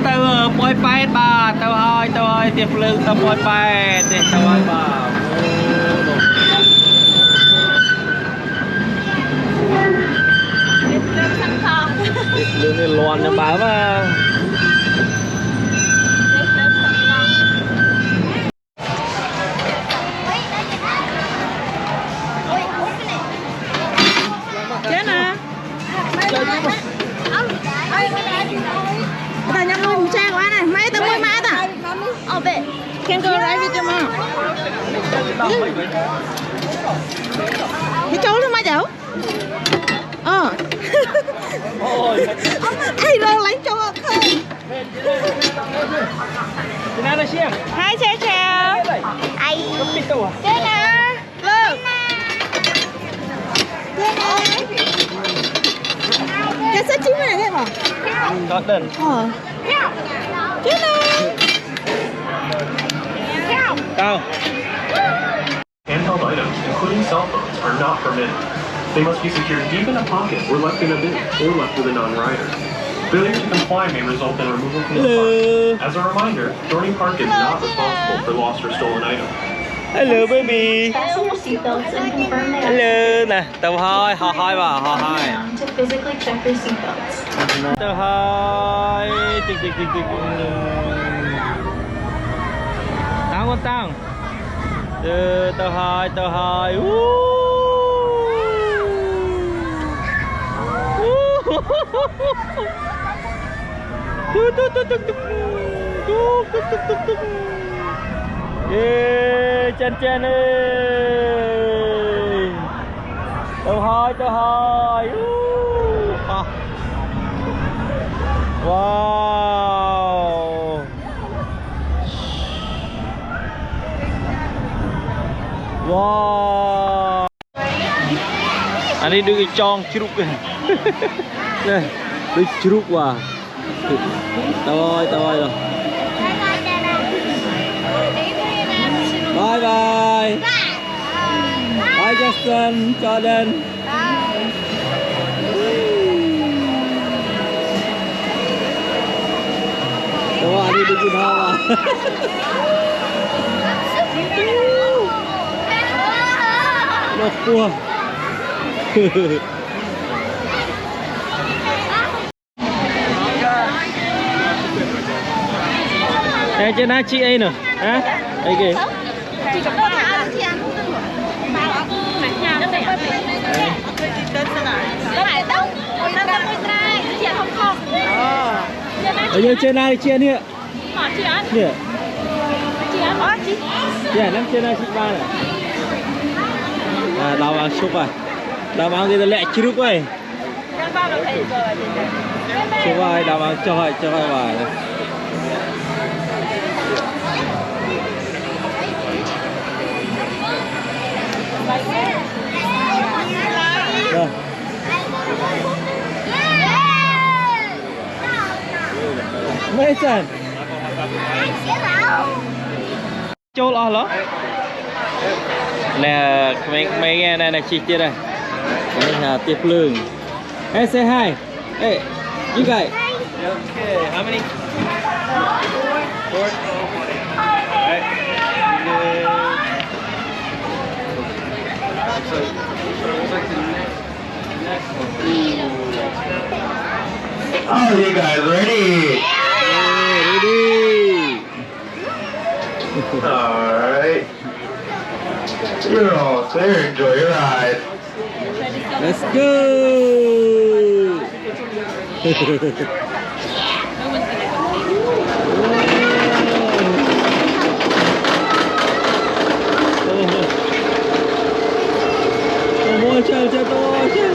tàu bôi bay bà tàu hơi tiệp lưng tàu bôi bay để tàu hơi bà tiệp lưng này loạn cho bà mà chết nè ta nhắm môi mũ trang của anh này mấy tao môi má ta về can go right with your mom cái chỗ nó má cháu ai đâu lấy chỗ không hai chào chào ai chết nè lơ cái sách chín này thế mà có đền chết nè cao Handheld items, including cell phones, are not permitted. They must be secured deep in a pocket or left in a bin, or left with a non-rider. Failure to comply may result in removal from the park. As a reminder, Dorney Park is not responsible for lost or stolen items. hello baby Fasten your seatbelts and confirm they are hello nè tàu hơi họ hơi bà họ hơi to physically check your seatbelts. tàu hơi tịch tăng con tăng tàu hơi chân ơi tàu hơi wow wow anh đi đưa cái tròn chụp kìa đây đưa chụp vào tao ơi rồi bye bye bye Justin Jordan đâu anh đi được gì đâu mà nó cua đây trên này chị ấy nè hả đây kìa chị có thả chị ăn không được mẹ nhà nó đẹp nó lại đông nó ra môi trai chị ăn không ở dưới trên này chị ăn đi ạ chị ăn chị ăn chị chị ăn trên này chị ba này đào vào chụp à đào vào cái lẹ chụp vậy chụp vai đào vào cho hỏi vào rồi mấy chân châu lo lắm nè mấy nghe này là chị kia đây đây là tiệp lương hey say hi hey you guys okay how many four right. Oh, you guys ready? Ready. Alright. You're all there. Enjoy your ride. Let's go. Ôi trời trời tôi trời.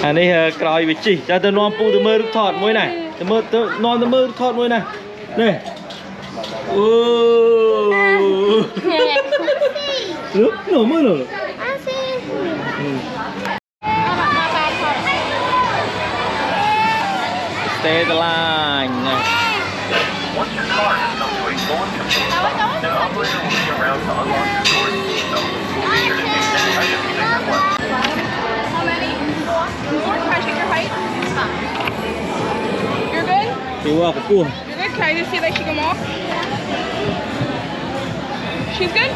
อันนี้กรอยวิจิจะนอนปูตัวมือถอดมวยไหนตัวมือนอนตัวมือถอดมวยไหนนี่โอ้ลึกหนูมือหนูสเตย์ตลาดไง Once your car has come to a full and complete stop, an operator will be around to unlock your doors and seatbelt. Be sure to take any items that you've left. How many? More? Can I check your height? You're good? ดูว่ากู You're good? Can I just see like she can walk? She's good?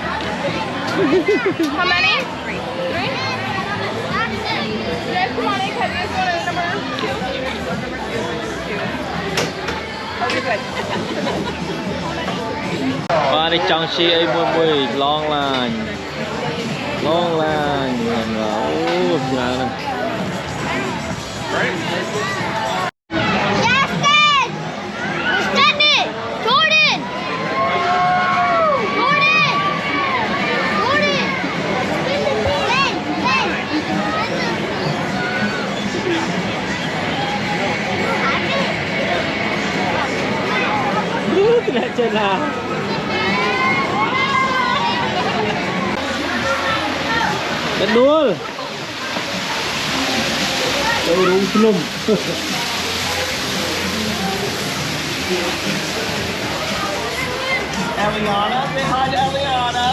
How many? Three. Three? You guys come on in. Can you guys go to number 2? Oh, you're good. ว่าในจังชีไอ้มวยลองลานเงินว่าโอ้ยานะ Justin! Step it! Jordan! Jordan! Jordan! Ben! tidak jelas Bedul Baru belum Eliana, say hi to Eliana.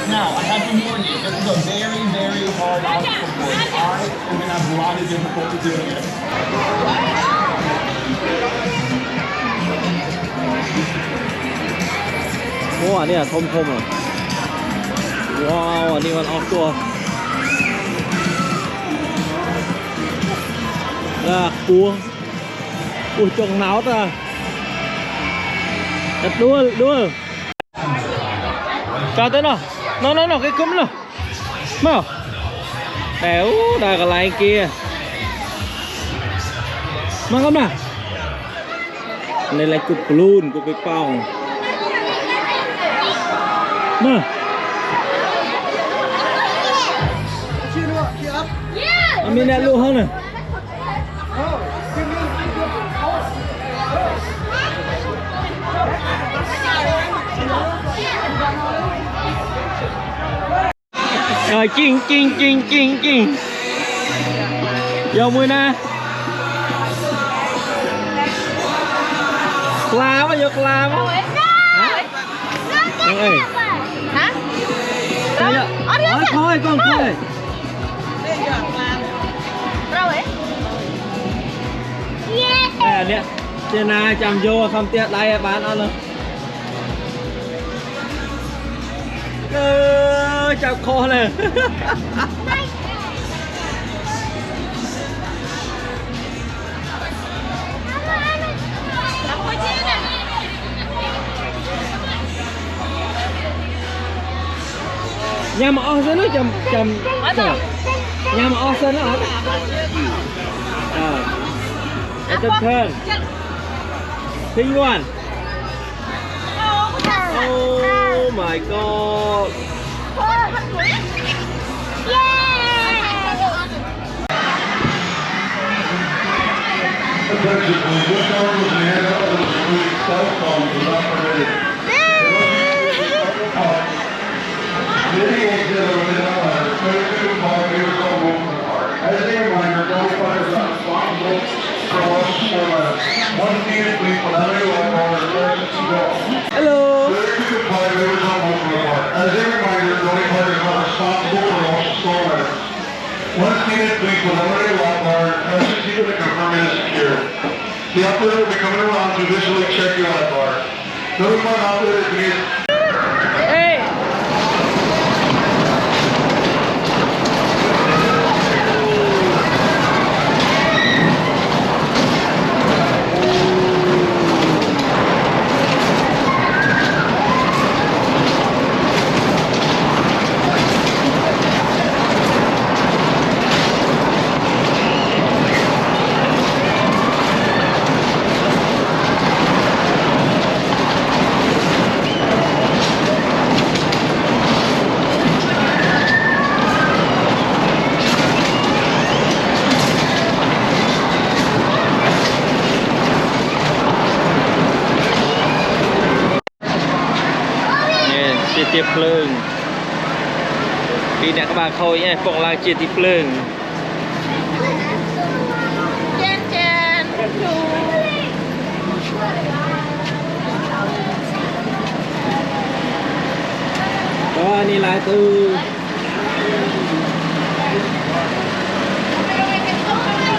Now, I have to warn you, this is a very, very hard obstacle course. I am going to have a lot of difficulty doing it. Wow, อันนี้ทมๆอ่ะว้าวอันนี้มันออกตัวcua ui trông náo ta đặt đua cho tới nó cái cúm nào mau đéo đây còn lại kia mang không nào này là cục luôn của cái phòng mà mình đã luôn hơn này rồi chinh vô mùi nè làm á vô làm á hả hả thôi con thôi nè trên này chạm vô không tiết đây bán ăn luôn chạm kho này nhà mà o nó chầm nhà mà o nó hả It's a turn. Pink one. Oh my god. Hello. As a reminder, going hard is not responsible for all storm items. Once needed, please will eliminate a lock bar and press the key to confirm it is secure. The operator will be coming around to visually check your lock bar. Notify an operator if you need. Hey. tiệp phượng vì nè các bạn khôi nhé phụng là chia tiệp phượng Chen chen. đó đi lại từ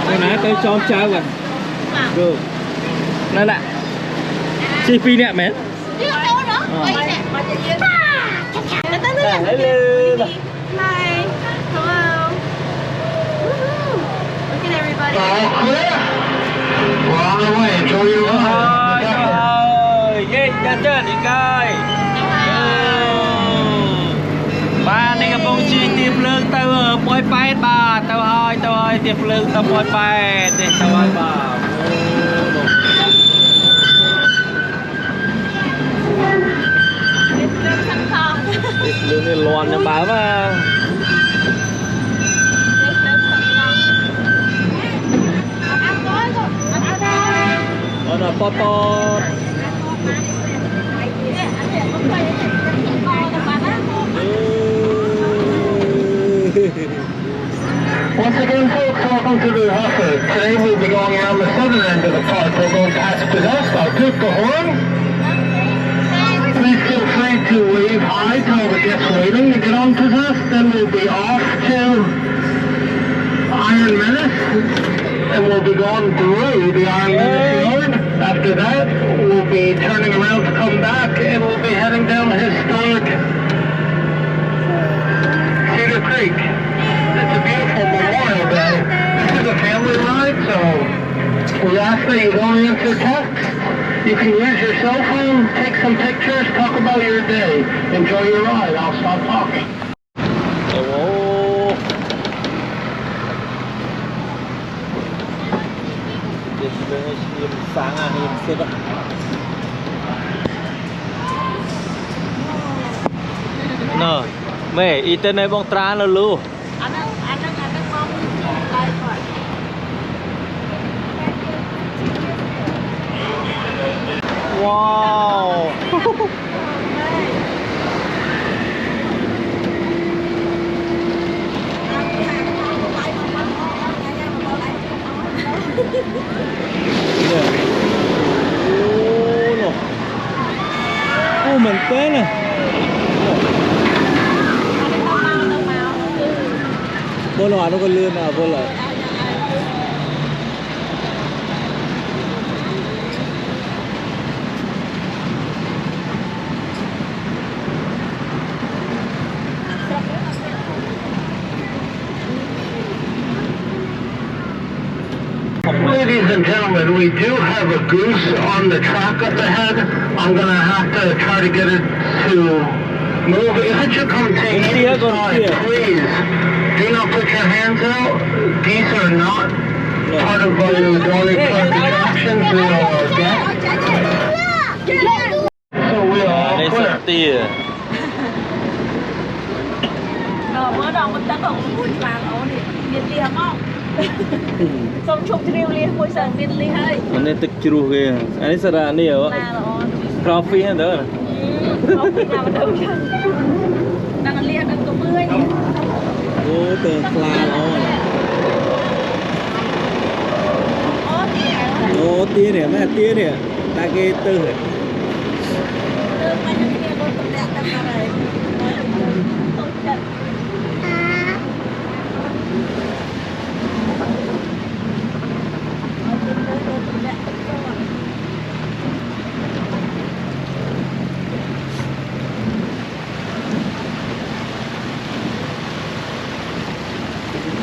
đây nãy tôi cho cháu rồi được đây là chi phí nè mẹ Đi đâu nữa? Đây nè. hello Hi. Hello. Woohoo. Look at everybody. All clear. We're on the way. Enjoy your ơi ride. ơi ghê ra chơi đi coi ba này gặp bông chi tiệp lương tao ở bôi bay bà tao ơi tiệp lương tao bôi bay để tao ơi bà tiệp lương này loạn nha bà mà nó pot pot Once again, folks, welcome to the Huffer. Today we'll be going around the southern end of the park. We're going past Possessed. I'll toot the horn. Please feel free to wave hi to all the guests waiting to get on Possessed. Then we'll be off to Iron Menace. And we'll be going through the Iron Menace yard. After that, we'll be turning around to come back, and we'll be heading down historic Cedar Creek. It's a beautiful Memorial Day. This is a family ride, so we ask that you don't answer texts. You can use your cell phone, take some pictures, talk about your day. Enjoy your ride. I'll stop talking. sáng à hiền xếp ạ nè mẹ y tên này bông tra nó lưu wow mình tới nè bố nó còn lươn nào bố lại Ladies and gentlemen, we do have a goose on the track up ahead. I'm gonna have to try to get it to move. If it should come to any side, please do not put your hands out. Geese are not part of the Dorney Park attractions. We are guests. So we are all đây clear. sắp tìa Bữa đầu mình ta còn vui vàng ổn định đi không? Xong chụp riêu liền môi sần đi liền hơi. ini tek ceruh ke ini sada ni ya coffee ha dah Không khi nào mà đâu chứ. Đang liền đang tụi mươi. oh tờ khla oh tia nè mẹ tia nè ta ke tư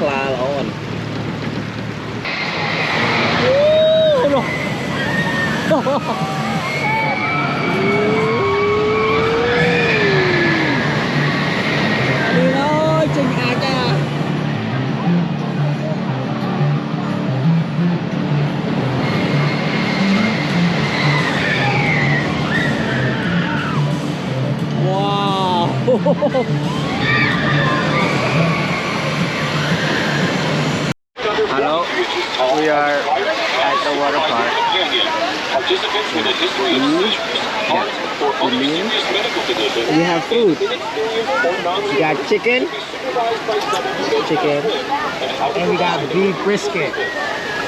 khla lon đi thôi chừng hạt à wow hello we are at the water park Participants with additional For other serious medical conditions, We have food. inexperienced or We non-surgical got chicken, supervised by someone who knows Chicken. how to swim and how to and we got survive beef brisket.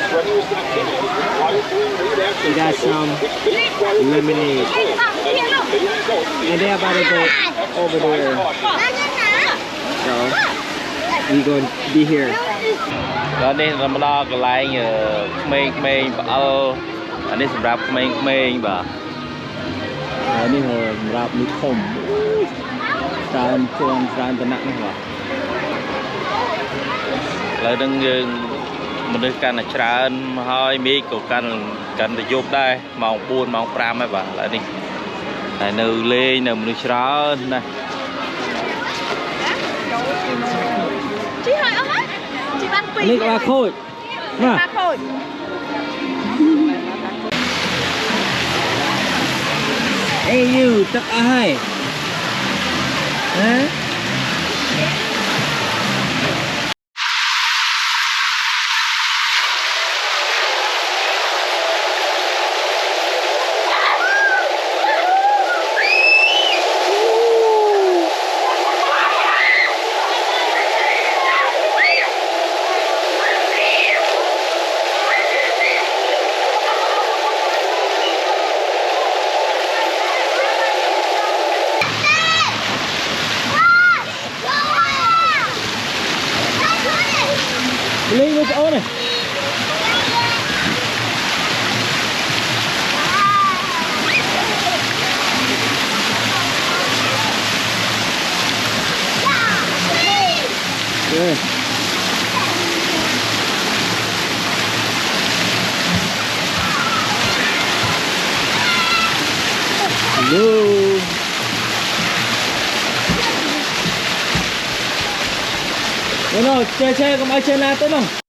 strenuous activities require doing lead action We got cycles, some which may require lemonade. swim, and may result in And they're about to go over there. So we gonna be here. ដល់នេះเราមកដល់កន្លែងក្មេងៗផ្អើលអានេះសម្រាប់ក្មេងៗបាទហើយនេះសម្រាប់នេះធំច្រើនជាន់ច្រើនតំណណាស់បាទឥឡូវហ្នឹងយើងមនុស្សកាន់តែច្រើនហើយមេឃក៏កាន់តែយប់ដែរម៉ោង4ម៉ោង5ហើយបាទឥឡូវនេះតែនៅលេងនៅមនុស្សច្រើនណាស់ Chị hỏi ông á. Chị bán នេះ pì. ក្បាលខូចណា Ba khôi. Ê you tức ai hả lên với chỗ này yeah. Hello. Bueno, chơi không ai chơi nào tới không?